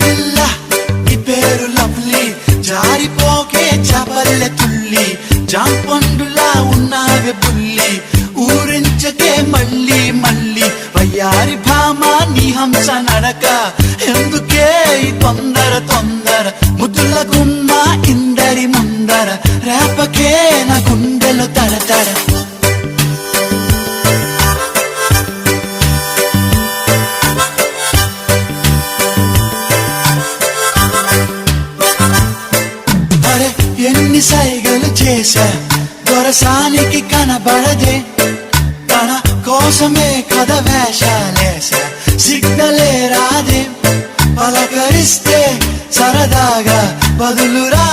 పిల్ల నీ పేరు లవ్లీ, జారిపోకే చపల్లె తుల్లి, జాంపండులా ఉన్నావే బుల్లి, ఊరించకే మళ్ళీ మళ్ళీ. వయ్యారి భామ నీ హంస నడక, ఎందుకే ఈ తొందర తొందర, ముద్దుల గుమ్మ ఇందరి ముందర, రేపకే నా గుండెలు తడతడ. అరే ఎన్ని సైగలు చేశా, దొరసానికి కనబడదే, తన కోసమే కథ వేషాలేశా, సిగ్నలే రాదే, పలకరిస్తే సరదాగా బదులు రా